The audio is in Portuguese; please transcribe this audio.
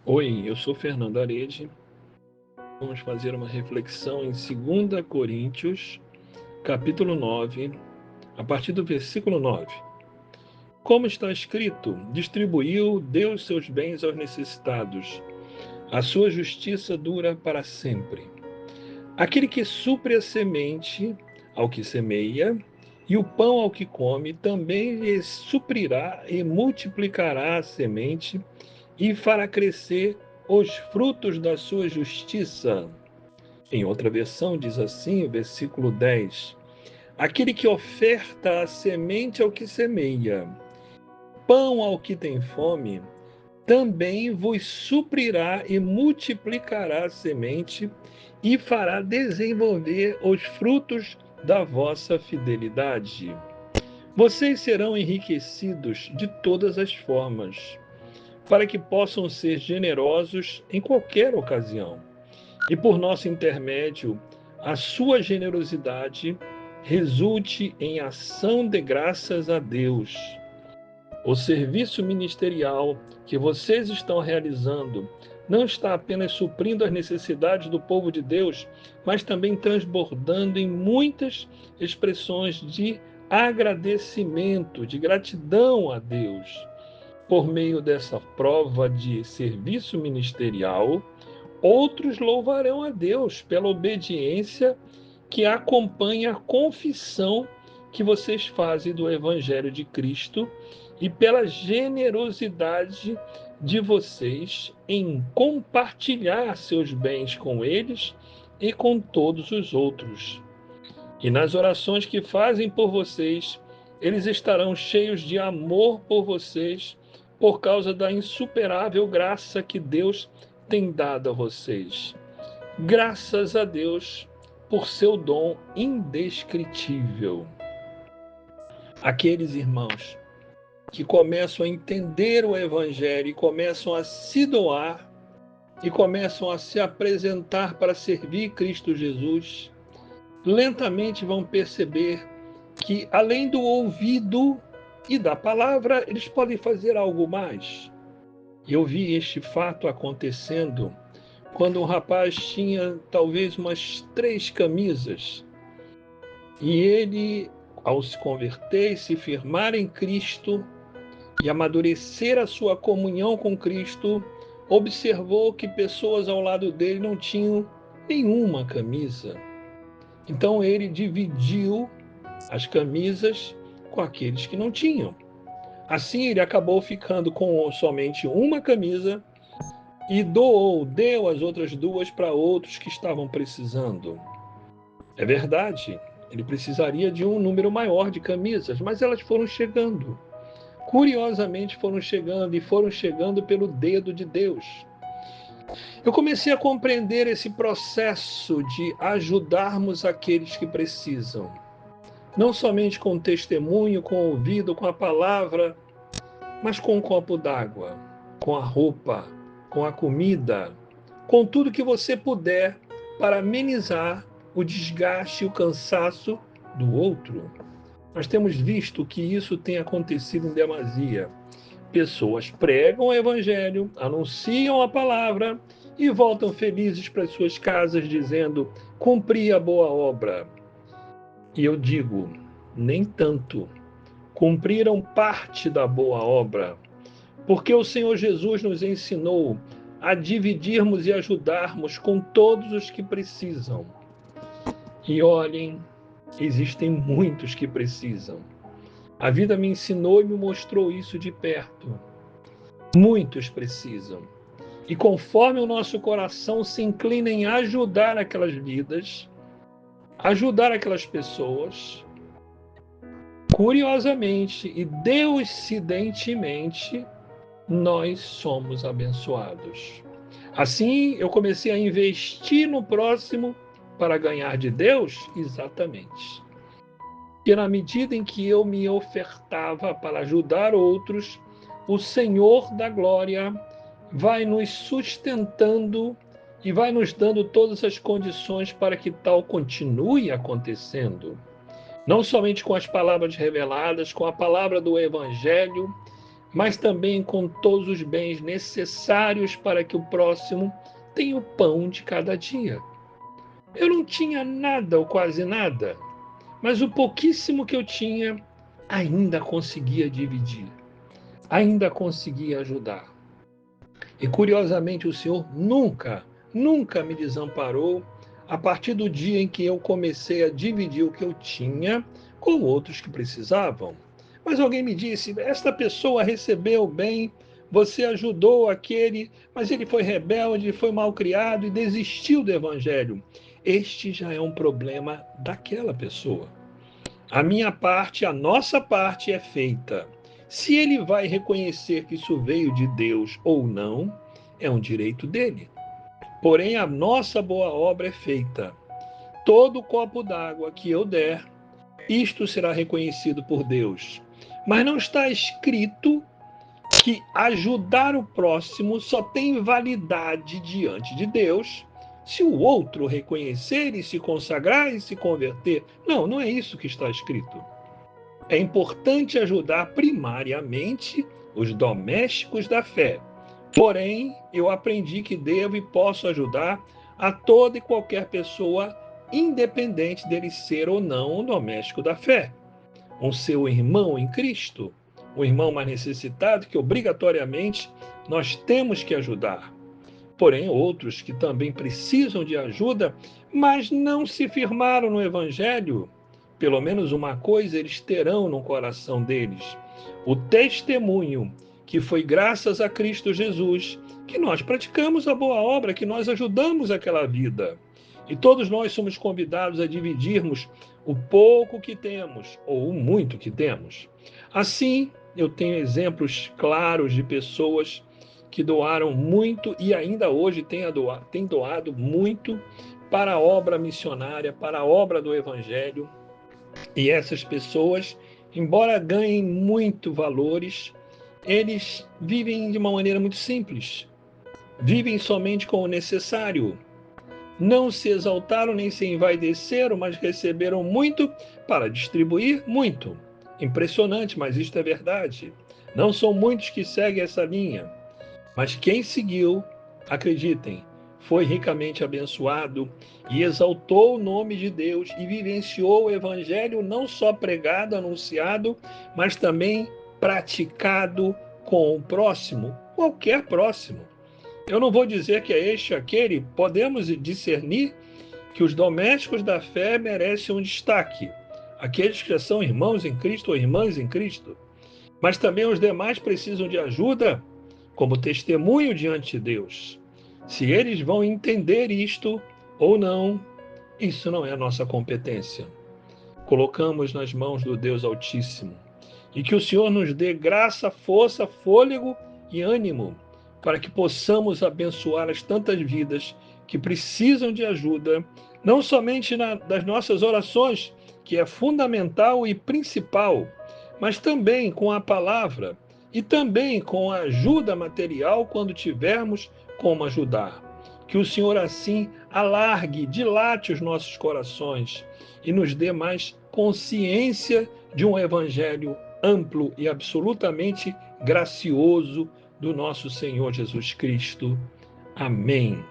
Oi, eu sou Fernando Arede. Vamos fazer uma reflexão em 2 Coríntios, capítulo 9, a partir do versículo 9. Como está escrito, distribuiu Deus seus bens aos necessitados. A sua justiça dura para sempre. Aquele que supre a semente ao que semeia, e o pão ao que come, também lhe suprirá e multiplicará a semente e fará crescer os frutos da sua justiça. Em outra versão diz assim, o versículo 10: aquele que oferta a semente ao que semeia, pão ao que tem fome, também vos suprirá e multiplicará a semente e fará desenvolver os frutos da vossa fidelidade. Vocês serão enriquecidos de todas as formas, para que possam ser generosos em qualquer ocasião. E por nosso intermédio, a sua generosidade resulte em ação de graças a Deus. O serviço ministerial que vocês estão realizando não está apenas suprindo as necessidades do povo de Deus, mas também transbordando em muitas expressões de agradecimento, de gratidão a Deus. Por meio dessa prova de serviço ministerial, outros louvarão a Deus pela obediência que acompanha a confissão que vocês fazem do Evangelho de Cristo e pela generosidade de vocês em compartilhar seus bens com eles e com todos os outros. E nas orações que fazem por vocês, eles estarão cheios de amor por vocês, por causa da insuperável graça que Deus tem dado a vocês. Graças a Deus por seu dom indescritível. Aqueles irmãos que começam a entender o Evangelho e começam a se doar e começam a se apresentar para servir Cristo Jesus, lentamente vão perceber que, além do ouvido e da palavra, eles podem fazer algo mais. Eu vi este fato acontecendo quando um rapaz tinha talvez umas 3 camisas. E ele, ao se converter e se firmar em Cristo e amadurecer a sua comunhão com Cristo, observou que pessoas ao lado dele não tinham nenhuma camisa. Então ele dividiu as camisas com aqueles que não tinham. Assim ele acabou ficando com somente uma camisa e deu as outras 2 para outros que estavam precisando. É verdade, ele precisaria de um número maior de camisas, mas elas foram chegando. Curiosamente foram chegando pelo dedo de Deus. Eu comecei a compreender esse processo de ajudarmos aqueles que precisam. Não somente com testemunho, com o ouvido, com a palavra, mas com um copo d'água, com a roupa, com a comida, com tudo que você puder para amenizar o desgaste e o cansaço do outro. Nós temos visto que isso tem acontecido em demasia. Pessoas pregam o evangelho, anunciam a palavra e voltam felizes para suas casas dizendo: cumpri a boa obra. E eu digo, nem tanto. Cumpriram parte da boa obra, porque o Senhor Jesus nos ensinou a dividirmos e ajudarmos com todos os que precisam. E olhem, existem muitos que precisam. A vida me ensinou e me mostrou isso de perto. Muitos precisam. E conforme o nosso coração se inclina em ajudar aquelas vidas, ajudar aquelas pessoas, curiosamente e deuscidentemente, nós somos abençoados. Assim, eu comecei a investir no próximo para ganhar de Deus, exatamente. E na medida em que eu me ofertava para ajudar outros, o Senhor da glória vai nos sustentando e vai nos dando todas as condições para que tal continue acontecendo. Não somente com as palavras reveladas, com a palavra do Evangelho, mas também com todos os bens necessários para que o próximo tenha o pão de cada dia. Eu não tinha nada ou quase nada, mas o pouquíssimo que eu tinha ainda conseguia dividir, ainda conseguia ajudar. E curiosamente o Senhor nunca me desamparou a partir do dia em que eu comecei a dividir o que eu tinha com outros que precisavam. Mas alguém me disse: esta pessoa recebeu bem, você ajudou aquele, mas ele foi rebelde, foi mal criado e desistiu do evangelho. Este já é um problema daquela pessoa. A minha parte, a nossa parte é feita. Se ele vai reconhecer que isso veio de Deus ou não, é um direito dele. Porém, a nossa boa obra é feita. Todo copo d'água que eu der, isto será reconhecido por Deus. Mas não está escrito que ajudar o próximo só tem validade diante de Deus se o outro reconhecer e se consagrar e se converter. Não, não é isso que está escrito. É importante ajudar primariamente os domésticos da fé. Porém, eu aprendi que devo e posso ajudar a toda e qualquer pessoa, independente dele ser ou não um doméstico da fé. Um seu irmão em Cristo, um irmão mais necessitado que obrigatoriamente nós temos que ajudar. Porém, outros que também precisam de ajuda, mas não se firmaram no Evangelho, pelo menos uma coisa eles terão no coração deles: o testemunho que foi graças a Cristo Jesus que nós praticamos a boa obra, que nós ajudamos aquela vida. E todos nós somos convidados a dividirmos o pouco que temos ou o muito que temos. Assim, eu tenho exemplos claros de pessoas que doaram muito e ainda hoje têm doado muito para a obra missionária, para a obra do Evangelho. E essas pessoas, embora ganhem muito valores, eles vivem de uma maneira muito simples. Vivem somente com o necessário. Não se exaltaram nem se envaideceram, mas receberam muito para distribuir muito. Impressionante, mas isto é verdade. Não são muitos que seguem essa linha. Mas quem seguiu, acreditem, foi ricamente abençoado e exaltou o nome de Deus e vivenciou o evangelho não só pregado, anunciado, mas também praticado com o próximo, qualquer próximo. Eu não vou dizer que é este ou aquele, podemos discernir que os domésticos da fé merecem um destaque, aqueles que já são irmãos em Cristo ou irmãs em Cristo, mas também os demais precisam de ajuda como testemunho diante de Deus. Se eles vão entender isto ou não, isso não é a nossa competência. Colocamos nas mãos do Deus Altíssimo. E que o Senhor nos dê graça, força, fôlego e ânimo para que possamos abençoar as tantas vidas que precisam de ajuda, não somente das nossas orações, que é fundamental e principal, mas também com a palavra e também com a ajuda material quando tivermos como ajudar. Que o Senhor assim alargue, dilate os nossos corações e nos dê mais consciência de um evangelho amplo e absolutamente gracioso do nosso Senhor Jesus Cristo. Amém.